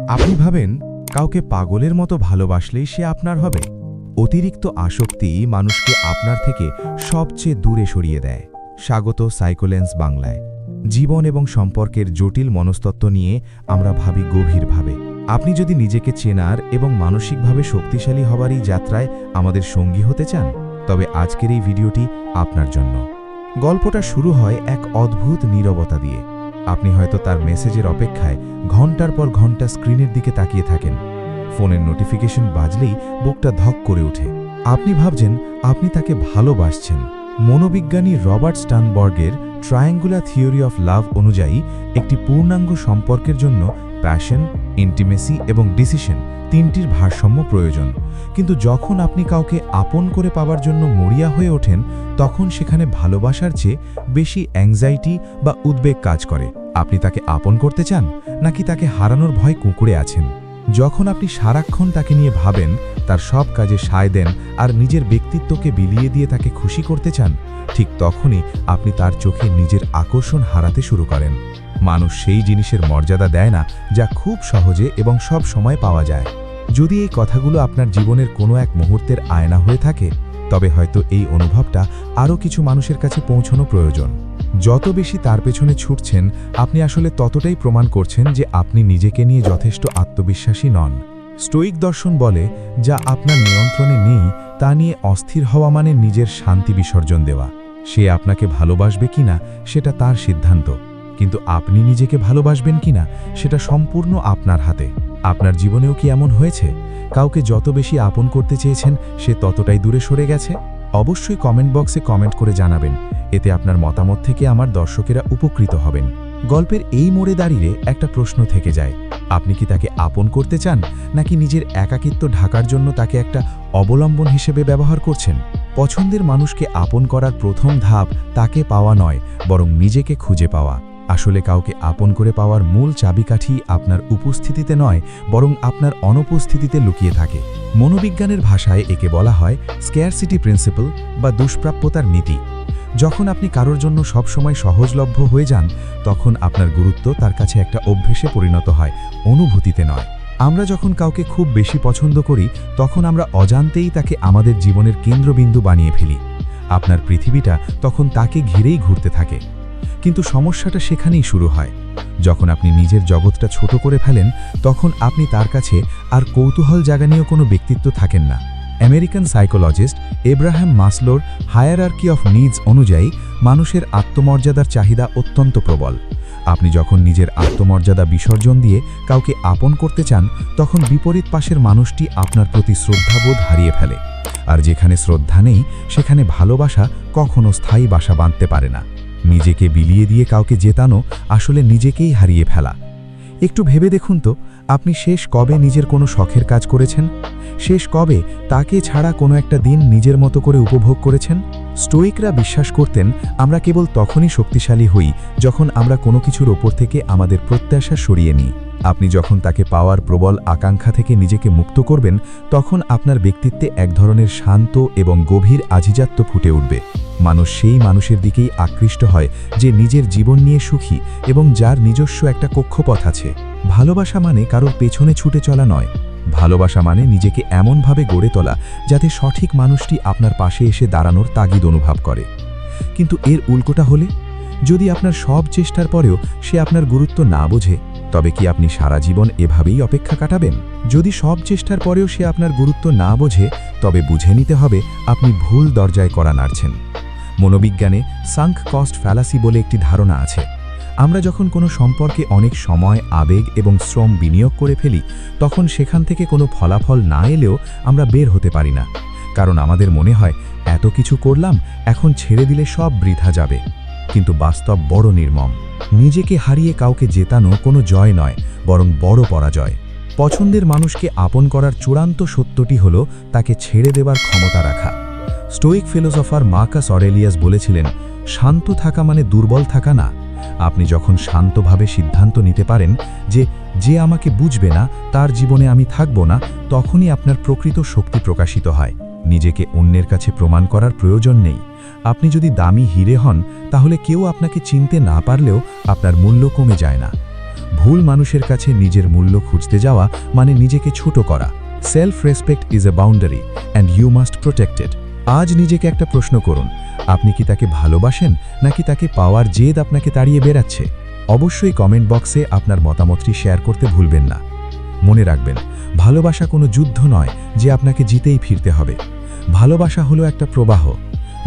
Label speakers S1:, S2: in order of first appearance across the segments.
S1: আপনি ভাবেন কাউকে পাগলের মতো ভালোবাসলেই সে আপনার হবে? অতিরিক্ত আসক্তি মানুষকে আপনার থেকে সবচেয়ে দূরে সরিয়ে দেয়। স্বাগত সাইকোলেন্স বাংলায়। জীবন এবং সম্পর্কের জটিল মনস্তত্ত্ব নিয়ে আমরা ভাবি গভীরভাবে। আপনি যদি নিজেকে চেনার এবং মানসিকভাবে শক্তিশালী হবার এই যাত্রায় আমাদের সঙ্গী হতে চান, তবে আজকের এই ভিডিওটি আপনার জন্য। গল্পটা শুরু হয় এক অদ্ভুত নীরবতা দিয়ে। আপনি হয়তো তার মেসেজের অপেক্ষায় ঘন্টার পর ঘন্টা স্ক্রিনের দিকে তাকিয়ে থাকেন। ফোনের নোটিফিকেশন বাজলেই বুকটা ধক করে ওঠে। আপনি ভাবছেন আপনি তাকে ভালোবাসছেন। মনোবিজ্ঞানী রবার্ট স্টানবার্গের ট্রায়াঙ্গুলার থিওরি অফ লাভ অনুযায়ী একটি পূর্ণাঙ্গ সম্পর্কের জন্য প্যাশন, ইন্টিমেসি এবং ডিসিশন তিনটির ভারসাম্য প্রয়োজন। কিন্তু যখন আপনি কাউকে আপন করে পাওয়ার জন্য মরিয়া হয়ে ওঠেন, তখন সেখানে ভালোবাসার চেয়ে বেশি অ্যাংজাইটি বা উদ্বেগ কাজ করে। আপনি তাকে আপন করতে চান, নাকি তাকে হারানোর ভয় কুঁকড়ে আছেন? যখন আপনি সারাক্ষণ তাকে নিয়ে ভাবেন, তার সব কাজে সায় দেন আর নিজের ব্যক্তিত্বকে বিলিয়ে দিয়ে তাকে খুশি করতে চান, ঠিক তখনই আপনি তার চোখে নিজের আকর্ষণ হারাতে শুরু করেন। মানুষ সেই জিনিসের মর্যাদা দেয় না যা খুব সহজে এবং সব সময় পাওয়া যায়। যদি এই কথাগুলো আপনার জীবনের কোনো এক মুহূর্তের আয়না হয়ে থাকে, তবে হয়তো এই অনুভবটা আরও কিছু মানুষের কাছে পৌঁছানো প্রয়োজন। যত বেশি তার পেছনে ছুটছেন, আপনি আসলে ততটাই প্রমাণ করছেন যে আপনি নিজেকে নিয়ে যথেষ্ট আত্মবিশ্বাসী নন। স্টোয়িক দর্শন বলে, যা আপনার নিয়ন্ত্রণে নেই তা নিয়ে অস্থির হওয়া মানে নিজের শান্তি বিসর্জন দেওয়া। সে আপনাকে ভালোবাসবে কিনা সেটা তার সিদ্ধান্ত, কিন্তু আপনি নিজেকে ভালোবাসবেন কিনা সেটা সম্পূর্ণ আপনার হাতে। আপনার জীবনেও কি এমন হয়েছে? কাউকে যত বেশি আপন করতে চেয়েছেন, সে ততটাই দূরে সরে গেছে? অবশ্যই কমেন্ট বক্সে কমেন্ট করে জানাবেন। এতে আপনার মতামত থেকে আমার দর্শকেরা উপকৃত হবেন। গল্পের এই মোড়ে দাঁড়িয়ে একটা প্রশ্ন থেকে যায়, আপনি কি তাকে আপন করতে চান, নাকি নিজের একাকিত্ব ঢাকার জন্য তাকে একটা অবলম্বন হিসেবে ব্যবহার করছেন? পছন্দের মানুষকে আপন করার প্রথম ধাপ তাকে পাওয়া নয়, বরং নিজেকে খুঁজে পাওয়া। আসলে কাউকে আপন করে পাওয়ার মূল চাবিকাঠি আপনার উপস্থিতিতে নয়, বরং আপনার অনুপস্থিতিতে লুকিয়ে থাকে। মনোবিজ্ঞানের ভাষায় একে বলা হয় স্ক্যারসিটি প্রিন্সিপল বা দুষ্প্রাপ্যতার নীতি। যখন আপনি কারোর জন্য সবসময় সহজলভ্য হয়ে যান, তখন আপনার গুরুত্ব তার কাছে একটা অভ্যেসে পরিণত হয়, অনুভূতিতে নয়। আমরা যখন কাউকে খুব বেশি পছন্দ করি, তখন আমরা অজান্তেই তাকে আমাদের জীবনের কেন্দ্রবিন্দু বানিয়ে ফেলি। আপনার পৃথিবীটা তখন তাকে ঘিরেই ঘুরতে থাকে। কিন্তু সমস্যাটা সেখানেই শুরু হয়। যখন আপনি নিজের জগৎটা ছোট করে ফেলেন, তখন আপনি তার কাছে আর কৌতূহল জাগানীয় কোনো ব্যক্তিত্ব থাকেন না। আমেরিকান সাইকোলজিস্ট এব্রাহাম মাসলোর হায়ারার্কি অফ নিডস অনুযায়ী মানুষের আত্মমর্যাদার চাহিদা অত্যন্ত প্রবল। আপনি যখন নিজের আত্মমর্যাদা বিসর্জন দিয়ে কাউকে আপন করতে চান, তখন বিপরীত পাশের মানুষটি আপনার প্রতি শ্রদ্ধাবোধ হারিয়ে ফেলে। আর যেখানে শ্রদ্ধা নেই, সেখানে ভালোবাসা কখনো স্থায়ী বাসা বাঁধতে পারে না। নিজেকে বিলিয়ে দিয়ে কাউকে জেতানো আসলে নিজেকেই হারিয়ে ফেলা। একটু ভেবে দেখুন তো, আপনি শেষ কবে নিজের কোনো শখের কাজ করেছেন? শেষ কবে তাকে ছাড়া কোনো একটা দিন নিজের মতো করে উপভোগ করেছেন? স্টোয়িকরা বিশ্বাস করতেন, আমরা কেবল তখনই শক্তিশালী হই যখন আমরা কোনো কিছুর ওপর থেকে আমাদের প্রত্যাশা সরিয়ে নিই। আপনি যখন তাকে পাওয়ার প্রবল আকাঙ্ক্ষা থেকে নিজেকে মুক্ত করবেন, তখন আপনার ব্যক্তিত্বে এক ধরনের শান্ত এবং গভীর আভিজাত্য ফুটে উঠবে। মানুষ সেই মানুষের দিকেই আকৃষ্ট হয় যে নিজের জীবন নিয়ে সুখী এবং যার নিজস্ব একটা কক্ষপথ আছে। ভালোবাসা মানে কারোর পেছনে ছুটে চলা নয়। ভালোবাসা মানে নিজেকে এমনভাবে গড়ে তোলা যাতে সঠিক মানুষটি আপনার পাশে এসে দাঁড়ানোর তাগিদ অনুভব করে। কিন্তু এর উল্টোটা হলে, যদি আপনার সব চেষ্টার পরেও সে আপনার গুরুত্ব না বোঝে, তবে কি আপনি সারা জীবন এভাবেই অপেক্ষা কাটাবেন? যদি সব চেষ্টার পরেও সে আপনার গুরুত্ব না বোঝে, তবে বুঝে নিতে হবে আপনি ভুল দরজায় কড়া নাড়ছেন। মনোবিজ্ঞানে সাঙ্ক কস্ট ফ্যালাসি বলে একটি ধারণা আছে। আমরা যখন কোনো সম্পর্কে অনেক সময়, আবেগ এবং শ্রম বিনিয়োগ করে ফেলি, তখন সেখান থেকে কোনো ফলাফল না এলেও আমরা বের হতে পারি না। কারণ আমাদের মনে হয়, এত কিছু করলাম, এখন ছেড়ে দিলে সব বৃথা যাবে। কিন্তু বাস্তব বড় নির্মম। নিজেকে হারিয়ে কাউকে জেতানো কোনো জয় নয়, বরং বড় পরাজয়। পছন্দের মানুষকে আপন করার চূড়ান্ত সত্যটি হল তাকে ছেড়ে দেবার ক্ষমতা রাখা। স্টোয়িক ফিলোসফার মার্কাস অরেলিয়াস বলেছিলেন, শান্ত থাকা মানে দুর্বল থাকা না। আপনি যখন শান্তভাবে সিদ্ধান্ত নিতে পারেন যে আমাকে বুঝবে না, তার জীবনে আমি থাকব না, তখনই আপনার প্রকৃত শক্তি প্রকাশিত হয়। নিজেকে অন্যের কাছে প্রমাণ করার প্রয়োজন নেই। আপনি যদি দামি হিরে হন, তাহলে কেউ আপনাকে চিনতে না পারলেও আপনার মূল্য কমে যায় না। ভুল মানুষের কাছে নিজের মূল্য খুঁজতে যাওয়া মানে নিজেকে ছোট করা। Self respect is a boundary and you must protect it. আজ নিজেকে একটা প্রশ্ন করুন, আপনি কি তাকে ভালোবাসেন নাকি তাকে পাওয়ার জেদ আপনাকে তাড়িয়ে বেড়াচ্ছে? অবশ্যই কমেন্ট বক্সে আপনার মতামতটি শেয়ার করতে ভুলবেন না। মনে রাখবেন, ভালোবাসা কোনো যুদ্ধ নয় যে আপনাকে জিতেই ফিরতে হবে। ভালোবাসা হলো একটা প্রবাহ।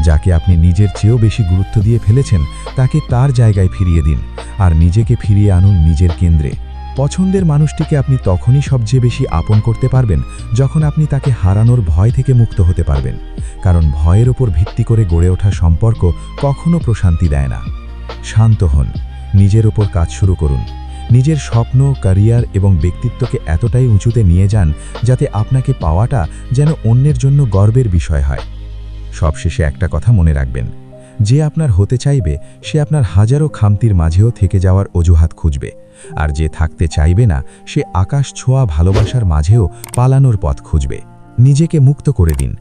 S1: যাকে আপনি নিজের চেয়েও বেশি গুরুত্ব দিয়ে ফেলেছেন তাকে তার জায়গায় ফিরিয়ে দিন, আর নিজেকে ফিরিয়ে আনুন নিজের কেন্দ্রে। পছন্দের মানুষটিকে আপনি তখনই সবচেয়ে বেশি আপন করতে পারবেন যখন আপনি তাকে হারানোর ভয় থেকে মুক্ত হতে পারবেন, কারণ ভয়ের ওপর ভিত্তি করে গড়ে ওঠা সম্পর্ক কখনো প্রশান্তি দেয় না। শান্ত হন, নিজের ওপর কাজ শুরু করুন। নিজের স্বপ্ন, ক্যারিয়ার এবং ব্যক্তিত্বকে এতটাই উঁচুতে নিয়ে যান যাতে আপনাকে পাওয়াটা যেন অন্যের জন্য গর্বের বিষয় হয়। সবশেষে একটা কথা মনে রাখবেন, যে আপনার হতে চাইবে সে আপনার হাজারো খামতির মাঝেও থেকে যাওয়ার অজুহাত খুঁজবে, আর যে থাকতে চাইবে না সে আকাশ ছোঁয়া ভালোবাসার মাঝেও পালানোর পথ খুঁজবে। নিজেকে মুক্ত করে দিন,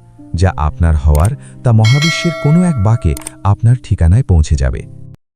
S1: যা আপনার হওয়ার তা মহাবিশ্বের কোনো এক বাঁকে আপনার ঠিকানায় পৌঁছে যাবে।